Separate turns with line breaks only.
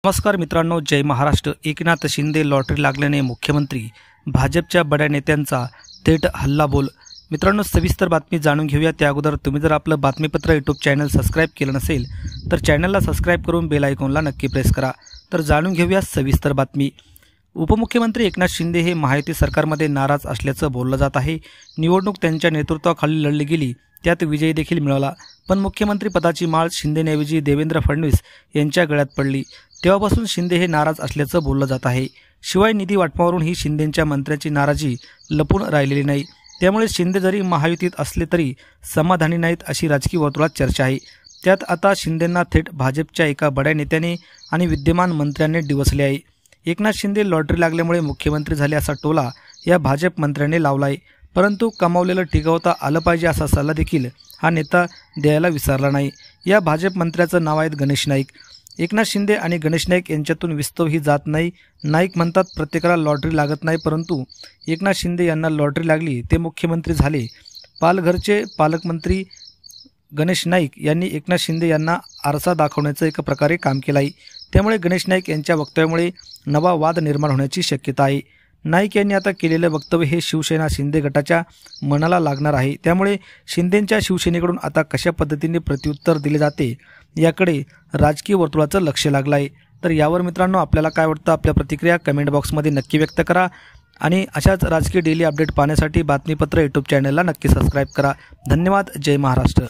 नमस्कार मित्रांनो, जय महाराष्ट्र। एकनाथ शिंदे लॉटरी लागल्याने मुख्यमंत्री, भाजपच्या बड्या नेत्यांचा थेट हल्लाबोल। मित्रांनो, सविस्तर बातमी जाणून घेऊया। त्या अगोदर तुम्ही जर आपलं बातमीपत्र यूट्यूब चॅनल सबस्क्राइब केलं नसेल तर चॅनलला सबस्क्राइब करून बेल आयकॉनला नक्की प्रेस करा। तर जाणून घेऊया सविस्तर बातमी। उपमुख्यमंत्री एकनाथ शिंदे हे महायुती सरकारमध्ये नाराज असल्याचं बोललं जात आहे। निवडणूक त्यांच्या नेतृत्वाखाली लढली गेली, त्यात विजय देखील मिळाला, पण मुख्यमंत्री पदाची माळ शिंदेऐवजी देवेंद्र फडणवीस यांच्या गळ्यात पडली। तेव्हापासून शिंदे हे नाराज असल्याचं बोललं जात आहे। शिवाय निधी वाटपावरून ही शिंदेंच्या मंत्र्यांची नाराजी लपून राहिलेली नाही। त्यामुळे शिंदे जरी महायुतीत असले तरी समाधानी नाहीत अशी राजकीय वर्तुळात चर्चा आहे। त्यात आता शिंदेंना थेट भाजपच्या एका बड्या नेत्याने आणि विद्यमान मंत्र्यांनी डिवचले आहे। एकनाथ शिंदे लॉटरी लागल्यामुळे मुख्यमंत्री झाले असा टोला या भाजप मंत्र्यांनी लावला आहे, परंतु कमावलेलं टिकवता आलं पाहिजे असा सल्ला देखील हा नेता द्यायला विसरला नाही। या भाजप मंत्र्याचं नाव आहे गणेश नाईक। एकनाथ शिंदे आणि गणेश नाईक यांच्यातून विस्तव ही जात नाही। नाईक म्हणतात प्रत्येकाला लॉटरी लागत नाही, परंतु एकनाथ शिंदे यांना लॉटरी लागली, ते मुख्यमंत्री झाले। पालघरचे पालकमंत्री गणेश नाईक यांनी एकनाथ शिंदे यांना आरसा दाखवण्याचं एक प्रकारे काम केलं आहे। त्यामुळे गणेश नाईक यांच्या वक्तव्यामुळे नवा वाद निर्माण होण्याची शक्यता आहे। नाईक यांनी आता केलेलं वक्तव्य हे शिवसेना शिंदे गटाच्या मनाला लागणार आहे। त्यामुळे शिंदेंच्या शिवसेनेकडून आता कशा पद्धतीने प्रत्युत्तर दिले जाते याकडे राजकीय वर्तुळाचं लक्ष लागलं आहे। तर यावर मित्रांनो आपल्याला काय वाटतं, आपल्या प्रतिक्रिया कमेंट बॉक्समध्ये नक्की व्यक्त करा आणि अशाच राजकीय डेली अपडेट पाहण्यासाठी बातमीपत्र यूट्यूब चॅनलला नक्की सबस्क्राइब करा। धन्यवाद। जय महाराष्ट्र।